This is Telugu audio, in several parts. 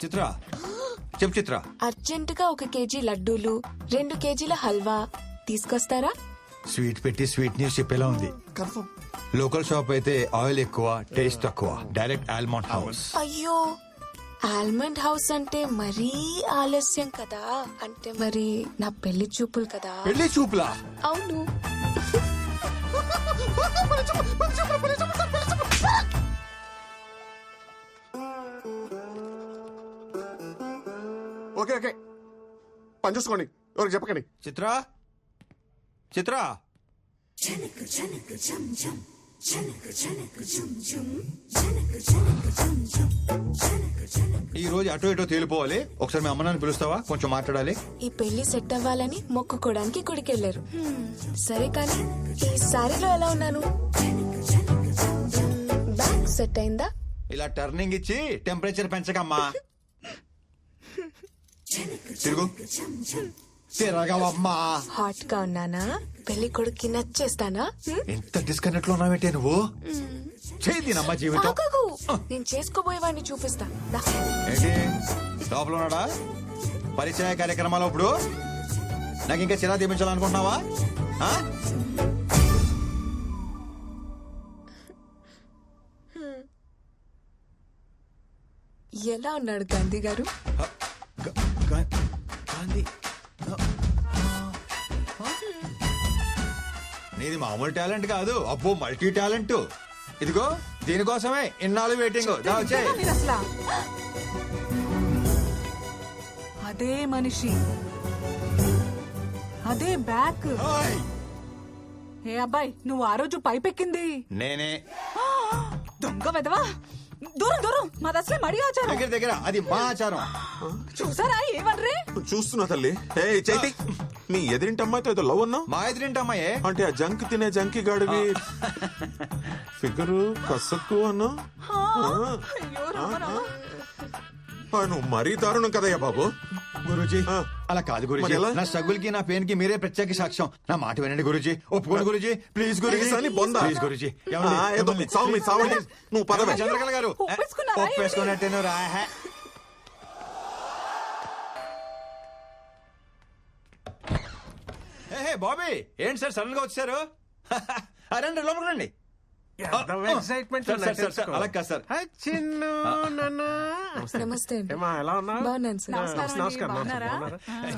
చిత్ర చెప్పు చిత్ర. అర్జెంటుగా 1 కేజీ లడ్డూలు 2 కేజీల హల్వా తీసుకొస్తారా? స్వీట్ పెట్టి స్వీట్ న్యూస్ చెప్పేలా ఉంది. కన్ఫర్మ్. లోకల్ షాప్ అయితే ఆయిల్ ఎక్కువ, టేస్ట్ తక్కువ. Direct almond house. అయ్యో, ఆల్మండ్ హౌస్ అంటే మరీ ఆలస్యం కదా. అంటే మరి నా పెళ్లి చూపులు కదా. పెళ్లి చూపులా? అవును. ఓకే ఓకే, పని చూసుకోండి, ఎవరికి చెప్పకండి. చిత్ర చిత్ర ఈ రోజు అటో ఇటో తేలిపోవాలి. ఒకసారి మీ అమ్మ నాన్న పిలుస్తావా? కొంచెం మాట్లాడాలి. ఈ పెళ్లి సెట్ అవ్వాలని మొక్కుకోవడానికి గుడికెళ్లారు. సరే కానీ ఈ సారీలో ఎలా ఉన్నాను? బ్యాగ్ సెట్ అయిందా? ఇలా టర్నింగ్ ఇచ్చి టెంపరేచర్ పెంచకమ్మా. తిరుగు. తిరగవమ్మా. హాట్ గా ఉన్నానా? పెళ్లి కొడుక్కి నచ్చేస్తానా? ఎంత డిస్కనెక్ట్ లో ఉన్నావేంటే నువ్వు? చేద్దినమ్మా జీవితం. ఆగకు, నేను చేసుకోబోయేవాడిని చూపిస్తా. దా. ఏంటి లోపల ఉన్నాడా? పరిచయ కార్యక్రమాలు ఇప్పుడు నాకు ఇంకా చిరా తీపించాలనుకుంటున్నావా? ఆ? ఎలా ఉన్నాడు గాంధీ గారు? గాంధీ నీది మామూలు టాలెంట్ కాదు, అబ్బో మల్టీ టాలెంట్. ఇదిగో దీనికోసమే ఇన్నాళ్ళు వెయిటింగ్. అసలా అదే మనిషి, అదే బ్యాక్. ఏ అబ్బాయి, నువ్వు ఆ రోజు పైపెక్కింది నేనే. దొంగ వెదవా, దూరం దూరం, మాది అసలే మడి ఆచారం. దగ్గర దగ్గర అది మా ఆచారం. చూసారా ఏమన్రే? చూస్తున్నా తల్లి. ఏ చైతి, నీ ఎదిరింటి అమ్మాయితో ఏదో లవ్ అన్నా? మా ఎదురింటమ్మాయే. అంటే ఆ జంక్ తినే జంకి గాడివి ఫిగరు కసక్కు అన్నా? అయ్యో రామా. నువ్వు మరీ దారుణం కదయ్యా బాబు. గురూజీ ఆ. అలా కాదు గురూజీ. మరి ఎలా? నా స్ట్రగుల్ కి నా పెయిన్ కి మీరే ప్రత్యేక సాక్ష్యం. నా మాట వినండి గురూజీ, ఒప్పుకోండి గురూజీ, ప్లీజ్ గురూజీ. ప్లీజ్ అని బొందా? ప్లీజ్ గురూజీ. సావండి, నువ్వు పదవే. చంద్రకళ గారు ఒప్పేసుకున్నారా? ఒప్పేసుకున్నట్టేను రా. బాబీ ఏంటి సార్ సడన్ గా వచ్చారు? రండి లోపలికి రండి. అలా కాదు సార్. చిన్ను నమస్తే అండి. ఎలా ఉన్నా? బాగున్నాను సార్. నమస్కారం అండి, బాగున్నారా?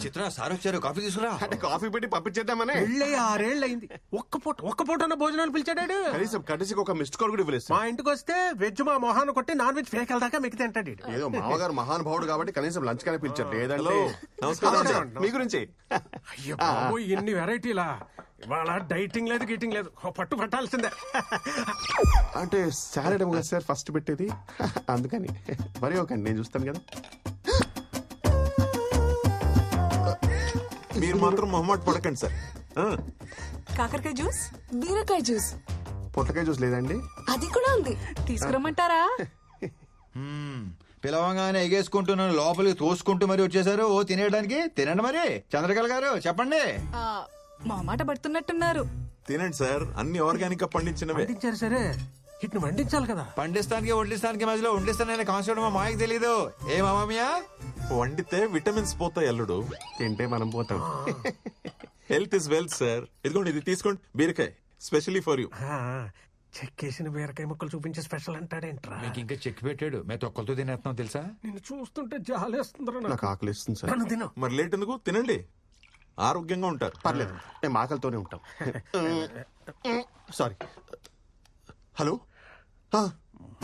చిత్ర సార్ వచ్చారు, కాఫీ తీసుకురా. అంటే కాఫీ పెట్టి పంపించేద్దామని. పెళ్ళి 6 ఏళ్ళు అయింది. ఒక్క పూట అన్న భోజనాలు పిలిచాడాడు. కనీసం కటిసి ఒక మిస్డ్ కాల్ కూడా ఇవ్వలేదు. మా ఇంటికి వస్తే వెజ్ మా మొహాన్ని కొట్టి నాన్ వెజ్ ఫేక్ వెళ్దాకా మిగతా తింటాడు ఈడు. ఏదో మామగారు మహానుభావుడు కాబట్టి కనీసం లంచ్ కానీ పిలిచారు. లేదంటే నమస్కారం. మీ గురించి అయ్యో బాబోయ్, ఎన్ని వెరైటీలా. ఇవాళ డైటింగ్ లేదు, గీటింగ్ లేదు, పట్టు పట్టాల్సిందే. అంటే సాలడ్ ఏమో కదా సార్ ఫస్ట్ పెట్టేది, అందుకని మరి ఒకండి, నేను చూస్తాను కదా. మీరు మాత్రం మొహమాట పడకండి సార్. కాకరకాయ జ్యూస్, బీరకాయ జ్యూస్, పొట్టకాయ జ్యూస్ లేదండి? అది కూడా ఉంది. తీసుకురమ్మంటారా? పిలవంగానే ఎగేసుకుంటున్నాను, లోపలికి తోసుకుంటూ మరి వచ్చేసారు. ఓ తినేయడానికి తినండి మరి. చంద్రకళ గారు చెప్పండి. మా మాట పడుతున్నట్టున్నారు. తినండి సార్, అన్ని ఆర్గానిక్ గా పండించినవే. వండించారు సరే, ఇట్ని వండించాలి కదా. పండిస్తానికి వడ్డిస్తానికి మధ్యలో ఉండిస్తానని కాన్సెప్ట్ మా మాయకు తెలీదు. ఏ మామయ్య? వండితే విటమిన్స్ పోతాయి అల్లుడు, తింటే మనం పోతాం. Health is wealth sir. ఇదిగోండి, ఇది తీసుకోండి, బీరకాయ స్పెషల్లీ ఫర్ యూ. చెక్కేసిన బీరకాయ ముక్కలు చూపించే స్పెషల్ అంటాడేంట్రా? మీకు ఇంకా చెక్ పెట్టాడు, మేము తొక్కలతో తినేస్తున్నాం తెలుసా. నిన్ను చూస్తుంటే జాలేస్తుందిరా. నాకు ఆకలి ఇస్తుంది సార్. నన్ను తిను. మరి లేట్ ఎందుకు, తినండి, ఆరోగ్యంగా ఉంటారు. పర్లేదు, మేము ఆకలితోనే ఉంటాం. సారీ. హలో,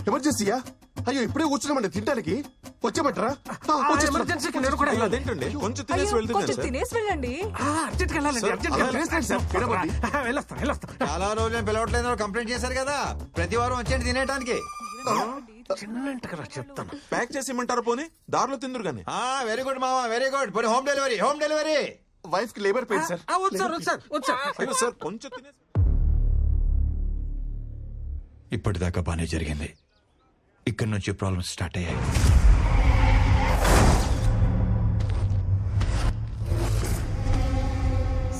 ఎమర్జెన్సీయా? అయ్యో ఇప్పుడే కూర్చున్నామండి తినడానికి, వచ్చేమంటారా? ఎమర్జెన్సీకి నేను కూడా వెళ్ళాలి. అదేంటండి, కొంచెం అయ్యో, తినేసి వెళ్తున్నాను కొంచెం సార్. తినేసి వెళ్ళండి. అర్జెంట్కి వెళ్ళాలండి, సార్, అర్జెంట్కి అలా వెళ్ళాలి. లేదు సార్, తినమండి. వెళ్ళొస్తా. చాలా రోజులు నేను పిలవట్లేదు, కంప్లైంట్ చేశారు కదా. ప్రతి వారం వచ్చేయండి తినేయడానికి. చిన్నంటకరా చెప్తాను. ప్యాక్ చేసి ఇమ్మంటారా? పోనీ దారిలో తిందురు కానీ. వెరీ గుడ్ మామా, వెరీ గుడ్. పోనీ home delivery, home delivery. Wife కి లేబర్ పెయిన్ సార్. వచ్చారు. సార్ కొంచెం తినేసి. ఇప్పటిదాకా బానే జరిగింది, ఇక్కడి నుంచి ప్రాబ్లమ్స్ స్టార్ట్ అయ్యాయి.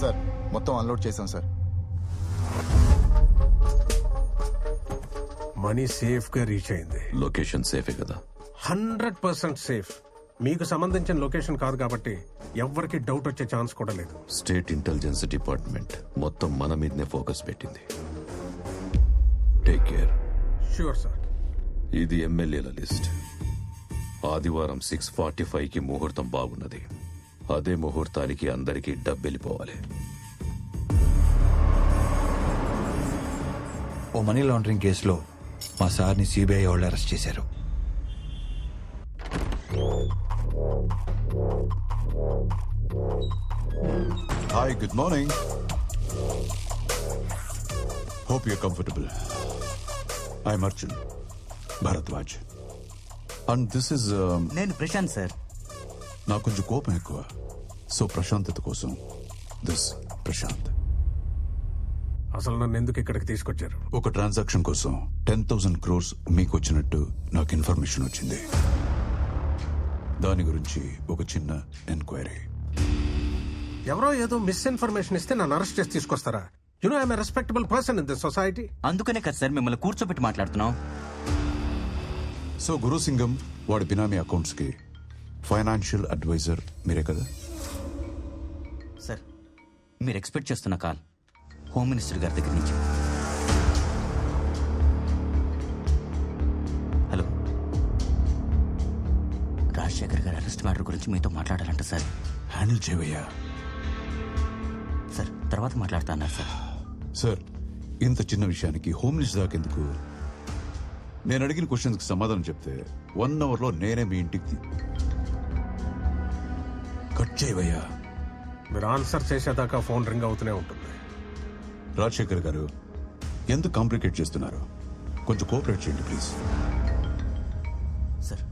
సార్ మొత్తం అన్లోడ్ చేశాం సార్. మనీ సేఫ్ గా రీచ్ అయింది. లొకేషన్ సేఫే కదా? 100% సేఫ్. మీకు సంబంధించిన లొకేషన్ కాదు కాబట్టి ఎవ్వరికి డౌట్ వచ్చే ఛాన్స్ కూడా లేదు. స్టేట్ ఇంటెలిజెన్స్ డిపార్ట్మెంట్ మొత్తం మన మీదనే ఫోకస్ పెట్టింది. Take care. Sure sir. ఇది ఎమ్మెల్యేల లిస్ట్. ఆదివారం 6:45కి ముహూర్తం బాగున్నది. అదే ముహూర్తానికి అందరికీ డబ్బెళ్ళిపోవాలి. ఓ మనీ లాండరింగ్ కేసులో మా సార్ని సిబిఐ వాళ్ళు అరెస్ట్ చేశారు. Hi, good morning. Hope you comfortable. I'm Arjun Bharadwaj and this is నేను ప్రశాంత్ సార్. నాకు కొంచెం కోపం ఎక్కువ, సో ప్రశాంతత కోసం దిస్ ప్రశాంత్. అసలు నన్ను ఎందుకు ఇక్కడికి తీసుకొచ్చారు? ఒక ట్రాన్సాక్షన్ కోసం 10,000 crores మీకు వచ్చినట్టు నాకు ఇన్ఫర్మేషన్ వచ్చింది. దాని గురించి ఒక చిన్న ఎంక్వైరీ. ఎవరో ఏదో మిస్ఇన్ఫర్మేషన్ ఇస్తే నన్ను అరెస్ట్ చేసి తీసుకొస్తారా? You know I'm a respectable person in this society. అందుకనే కదా సార్ మిమ్మల్ని కూర్చోబెట్టి మాట్లాడుతున్నాం. సో గురుసింగం వాడి బినామీ అకౌంట్స్ కి ఫైనాన్షియల్ అడ్వైజర్ మీరే కదా? సార్ మీరు ఎక్స్పెక్ట్ చేస్తున్న కాల్ హోమ్ మినిస్టర్ గారి దగ్గర నుంచి. హలో, రాజశేఖర్ గారి అరెస్ట్ మ్యాటర్ గురించి మీతో మాట్లాడాలంట సార్. హ్యాండిల్ చేయవయ్యా. సార్ తర్వాత మాట్లాడతా అన్నారు సార్. సార్, ఇంత చిన్న విషయానికి హోమ్ మినిస్టర్ దాకా ఎందుకు? నేను అడిగిన క్వశ్చన్స్కి సమాధానం చెప్తే 1 hourలో నేనే మీ ఇంటికి కట్ చేయవయ్యా. మీరు ఆన్సర్ చేసేదాకా ఫోన్ రింగ్ అవుతూనే ఉంటుంది. రాజశేఖర్ గారు, ఎందుకు కాంప్లికేట్ చేస్తున్నారు? కొంచెం కోఆపరేట్ చేయండి please. Sir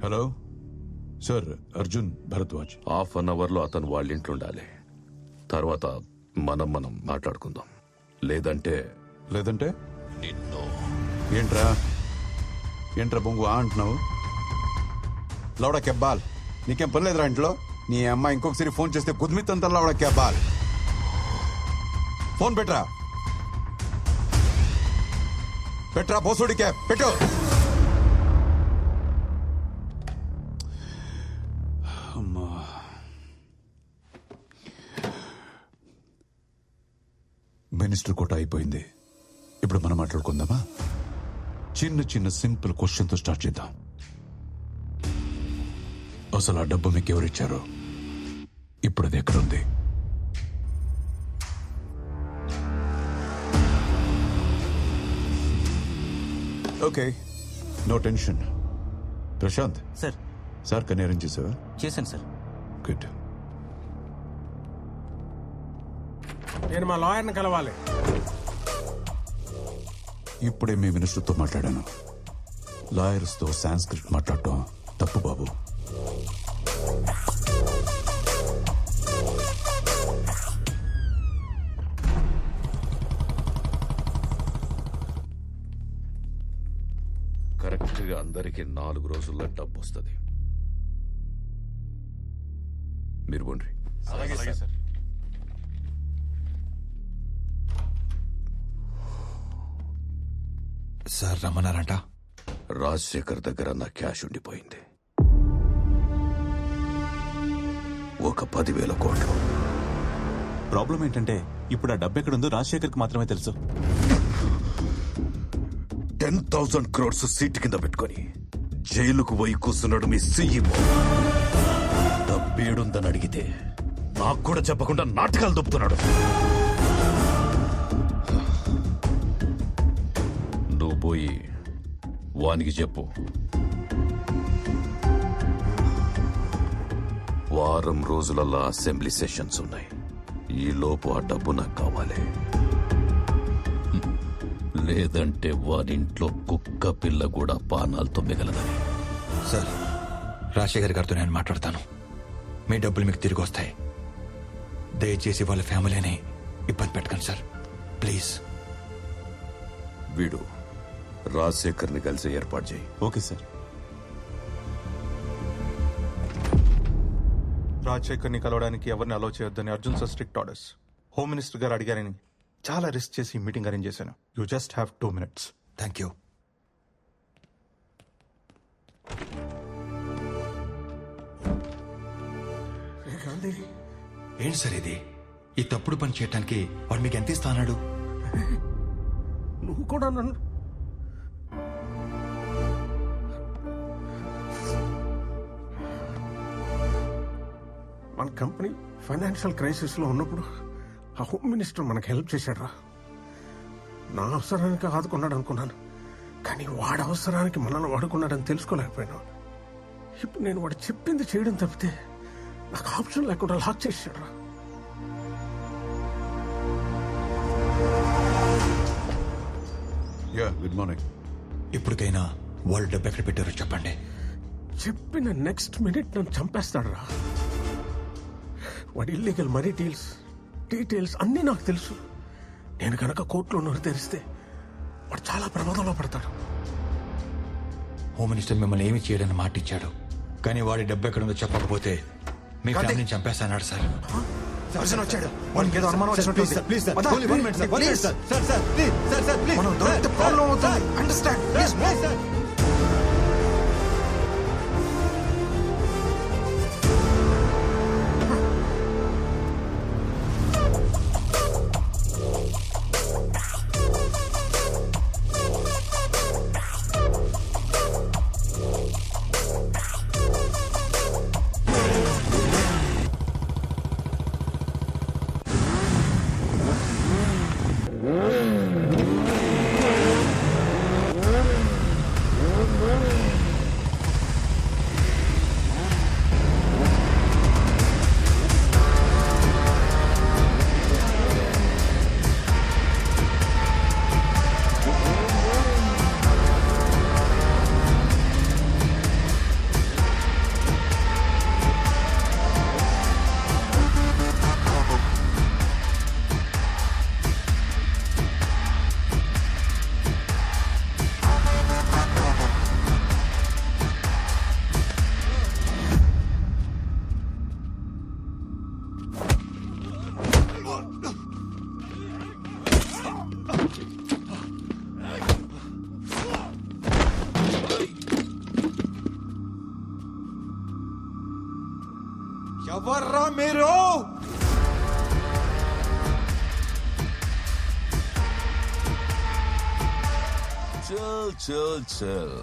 hello sir, Arjun Bharadwaj. ½ లో అతను వాళ్ళ ఇంట్లో ఉండాలి. తర్వాత మనం మాట్లాడుకుందాం. లేదంటే లేదంటే నిన్ను ఏంట్రా బొంగు అంటున్నావు? లౌడా కెబ్బాల్, నీకేం పని లేదురా ఇంట్లో? నీ అమ్మాయి ఇంకొకసారి ఫోన్ చేస్తే కుద్మిత్తంతా లౌడా కెబ్బాల్. ఫోన్ పెట్రా పోసుడి క్యాబ్ పెట్టు. అమ్మా, మినిస్టర్ కోట అయిపోయింది. ఇప్పుడు మనం మాట్లాడుకుందామా? చిన్న సింపుల్ క్వశ్చన్తో స్టార్ట్ చేద్దాం. అసలు ఆ డబ్బు మీకు ఎవరిచ్చారో, ఇప్పుడు అది ఎక్కడుంది? Okay, no tension. Prashanth sir కన్నీ అరేంజ్ చేసావా? చేశాను సార్. గుడ్. నేను మా లాయర్ని కలవాలి. ఇప్పుడే మీ మినిస్టర్తో మాట్లాడాను. లాయర్స్తో సాంస్క్రిట్ మాట్లాడటం తప్పు బాబు. కరెక్ట్గా అందరికి 4 రోజుల్లో డబ్బు వస్తుంది. మీరు పోండి. సార్ రమ్మన్నారంట. రాజశేఖర్ దగ్గర నా క్యాష్ ఉండిపోయింది. ఒక 10,000 కోట్లు. ప్రాబ్లం ఏంటంటే ఇప్పుడు ఆ డబ్బు ఎక్కడుందో రాజశేఖర్కి మాత్రమే తెలుసు. 10,000 crores సీటు కింద పెట్టుకొని జైలుకు పోయి కూర్చున్నాడు మీ సీఈఓ. డబ్బేడుందని అడిగితే నాకు కూడా చెప్పకుండా నాటకాలు దొప్పుతున్నాడు. నువ్వు పోయి వానికి చెప్పు, వారం రోజులల్లా అసెంబ్లీ సెషన్స్ ఉన్నాయి. ఈ లోపు ఆ డబ్బు నాకు కావాలి. లేదంటే వారింట్లో కుక్క పిల్ల కూడా పానాలతో మిగలదని. సార్, రాజశేఖర్ గారితో నేను మాట్లాడతాను. మీ డబ్బులు మీకు తిరిగి వస్తాయి. దయచేసి వాళ్ళ ఫ్యామిలీని ఇబ్బంది పెట్టకండి సార్, ప్లీజ్. వీడు రాజశేఖర్ని కలిసి ఏర్పాటు చేయి. Okay sir. రాజశేఖర్ని కలవడానికి ఎవరిని అలౌ చేయొద్దని Arjun sir strict orders. Home minister గారు అడిగారని చాలా రిస్క్ చేసి మీటింగ్ అరేంజ్ చేశాను. You just have 2 minutes. Thank you. వాళ్ళది. ఏంటి సార్ ఇది? ఈ తప్పుడు పని చేయడానికి వాడు మీకు ఎంత ఇస్తా అన్నాడు? నువ్వు కూడా నన్ను మన కంపెనీ ఫైనాన్షియల్ క్రైసిస్ లో ఉన్నప్పుడు ఆ హోమ్ మినిస్టర్ మనకు హెల్ప్ చేశాడు రా. నా అవసరానికి ఆదుకున్నాడు అనుకున్నాను, కానీ వాడి అవసరానికి మనల్ని వాడుకున్నాడని తెలుసుకోలేకపోయినా. ఇప్పుడు నేను వాడు చెప్పింది చేయడం తప్పితే నాకు ఆప్షన్ లేకుండా లాక్ చేశాడు రా. Good morning. ఇప్పటికైనా వాళ్ళు డబ్బు ఎక్కడ పెట్టారో చెప్పండి. చెప్పిన నెక్స్ట్ మినిట్ నన్ను చంపేస్తాడు రా. వాడి ఇల్లీగల్ మనీ డీటెయిల్స్ అన్నీ నాకు తెలుసు. నేను కనుక కోర్టులో నోరు తెరిస్తే వాడు చాలా ప్రమాదంలో పడతాడు. హోమ్ మినిస్టర్ మిమ్మల్ని ఏమి చేయడని మాట ఇచ్చాడు, కానీ వాడి డబ్బు ఎక్కడుందో చెప్పకపోతే మీ ఫ్యామిలీని చంపేస్తాన్నాడు సార్. వచ్చాడు, వాడికి ఏదో అనుమానం వచ్చినట్టు. ఎవర్రా మీరు? Chill.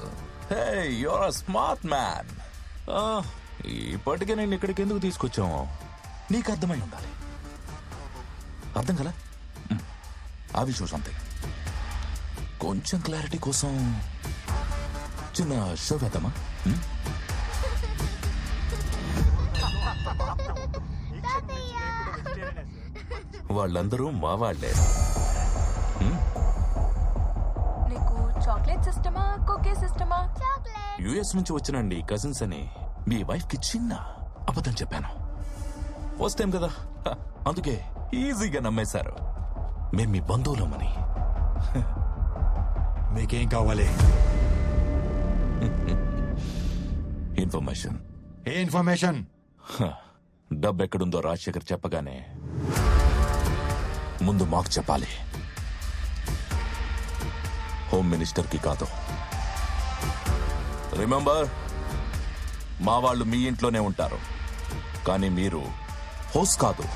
Hey, you're a smart man. ఇప్పటికే నేను ఇక్కడికి ఎందుకు తీసుకొచ్చాము నీకు అర్థమై ఉండాలి. అర్థం కదా? అవి షో సంథింగ్. కొంచెం క్లారిటీ కోసం చిన్న షో వేద్దామా? వాళ్ళందరూ మా వాళ్లే. నీకు చాక్లెట్ సిస్టమా, కుకీ సిస్టమా? యుఎస్ నుంచి వచ్చినండి కజిన్స్ అని మీ వైఫ్ కి చిన్న అబద్ధం చెప్పాను. ఫస్ట్ టైం కదా, అందుకే ఈజీగా నమ్మేశారు. మేం మీ బంధువులమని. మీకేం కావాలి? ఇన్ఫర్మేషన్. ఏ ఇన్ఫర్మేషన్? డబ్బు ఎక్కడుందో రాజశేఖర్ చెప్పగానే ముందు మాకు చెప్పాలి, హోమ్ మినిస్టర్ కి కాదు. రిమెంబర్, మా వాళ్ళు మీ ఇంట్లోనే ఉంటారు, కానీ మీరు హోస్ట్ కాదు,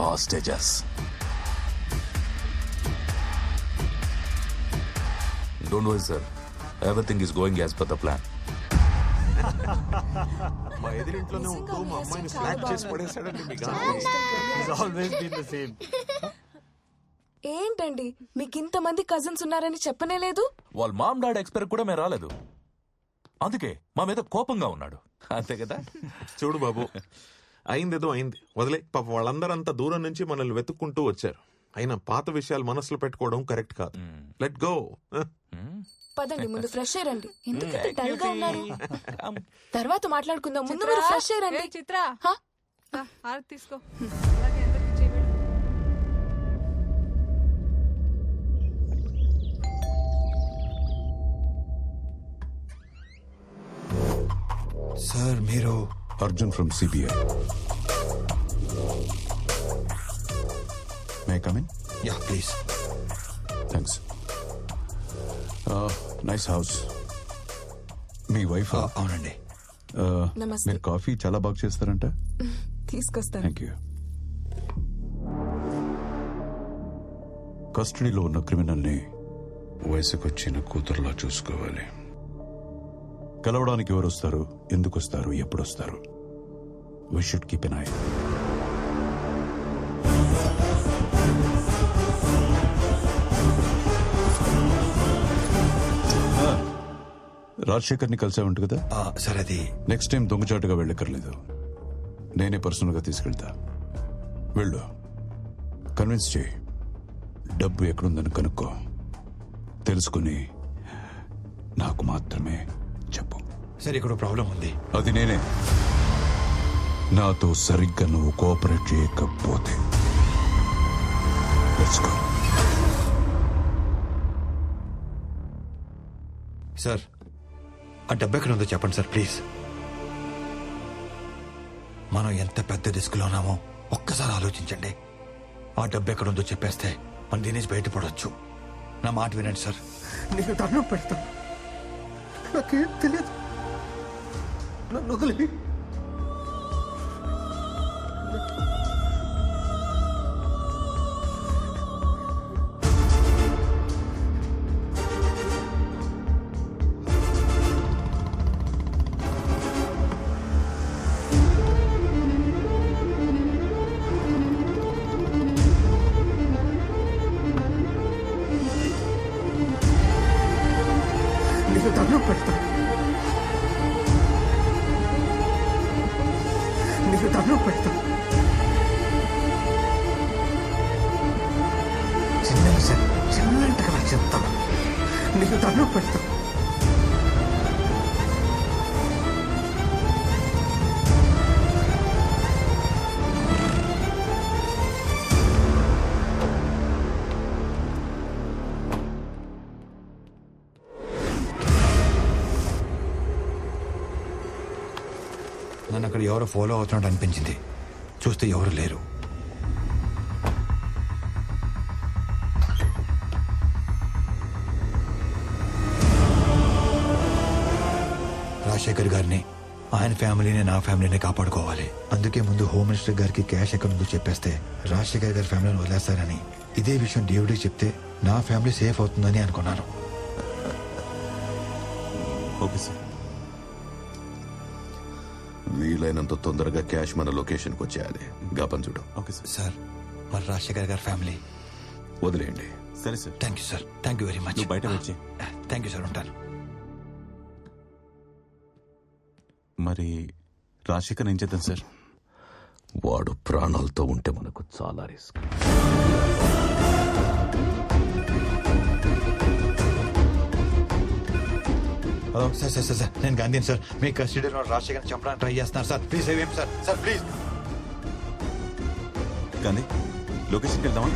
hostages. Don't worry sir, everything is going as per the plan. మా ఎదురింట్లోనే ఉంటూ మా అమ్మాయిని స్లాక్ చేసి పడేశాడండి మీ ఏంటండి మీకు ఇంతమంది కజిన్స్ ఉన్నారని చెప్పనే లేదు? వాళ్ళ మామ్ డాడ్ ఎక్స్పైర్ కూడా మేము రాలేదు, అందుకే మా మీద కోపంగా ఉన్నాడు. అంతే కదా? చూడు బాబు, అయిందేదో అయింది, వదిలే. పాప వాళ్ళందరూ అంత దూరం నుంచి మనల్ని వెతుక్కుంటూ వచ్చారు. అయినా పాత విషయాలు మనసులో పెట్టుకోవడం కరెక్ట్ కాదు. Let go. పదండి, ముందు ఫ్రెష్ అయ్యండి. ఎందుకంత డల్ గా ఉన్నారు? తర్వాత మాట్లాడుకుందాం, ముందు మీరు ఫ్రెష్ అయ్యండి. చిత్ర తీసుకో. అలాగే అందరికీ చేయబెట్టు. సార్ మీరు? Arjun from CBI. May I come in? Yeah please. Thanks. Nice house. Me wife? అవునండి. నమస్తే. మీరు కాఫీ చాలా బాగా చేస్తారంట. తీసుకొస్తాను. Thank you. కస్టడీలో ఉన్న క్రిమినల్ని వయసుకొచ్చిన కూతురులా చూసుకోవాలి. కలవడానికి ఎవరు వస్తారు, ఎందుకు వస్తారు, ఎప్పుడు వస్తారు, we should keep an eye. రాజశేఖర్ని కలిసావంట కదా. సార్ అది నెక్స్ట్ టైం దొంగచాటుగా వెళ్ళక్కర్లేదు, నేనే పర్సనల్గా తీసుకెళ్తా. వెళ్ళు, కన్విన్స్ చేయి, డబ్బు ఎక్కడుందని కనుక్కో, తెలుసుకుని నాకు మాత్రమే చెప్పు. సార్ ఇక్కడ ప్రాబ్లం ఉంది. అది నేనే. నాతో సరిగ్గా నువ్వు కోఆపరేట్ చేయకపోతే లెట్స్ గో. సార్ ఆ డబ్బు ఎక్కడ ఉందో చెప్పండి సార్ ప్లీజ్. మనం ఎంత పెద్ద రిస్క్లో ఉన్నామో ఒక్కసారి ఆలోచించండి. ఆ డబ్బు ఎక్కడ ఉందో చెప్పేస్తే మనం దీని నుంచి బయటపడవచ్చు. నా మాట వినండి సార్. నీకు దండం పెడతాను, నాకేం తెలియదు, నన్ను వదిలి. నీకు దండం పెడతాను, నీకు దండం పెడతాను. చిన్నగా సార్, చిన్నగా నాకు చెప్తాను, నీకు దండం పెడతాను. నన్ను అక్కడ ఎవరో ఫాలో అవుతున్నట్టు అనిపించింది. చూస్తే ఎవరు లేరు. రాజశేఖర్ గారిని, ఆయన ఫ్యామిలీని, నా ఫ్యామిలీని కాపాడుకోవాలి. అందుకే ముందు హోమ్ మినిస్టర్ గారికి క్యాష్ ఎక్కడ ఉందో చెప్పేస్తే రాజశేఖర్ గారి ఫ్యామిలీని వదిలేస్తారని, ఇదే విషయం డేవిడ్కి చెప్తే నా ఫ్యామిలీ సేఫ్ అవుతుందని అనుకున్నాను. Okay sir. వీలైనంత తొందరగా క్యాష్ మన లొకేషన్కి వచ్చేయాలి. గాపన్ చూడు. Okay sir. సార్ మరి రాజశేఖర్ గారి ఫ్యామిలీ వదిలేయండి. సరే sir. Thank you sir, thank you very much. నువ్వు బయట వచ్చి. థ్యాంక్ యూ సార్, ఉంటాను. మరి రాజశేఖర్ ఏం చేద్దాం సార్? వాడు ప్రాణాలతో ఉంటే మనకు చాలా risk. Hello sir, sir sir sir నేను గాంధీని సార్. మీ కస్టడీలో రాజశేఖర్ చంపడానికి ట్రై చేస్తున్నారు sir. Please save him sir. Sir please. Gandhi లొకేషన్కి వెళ్దామా?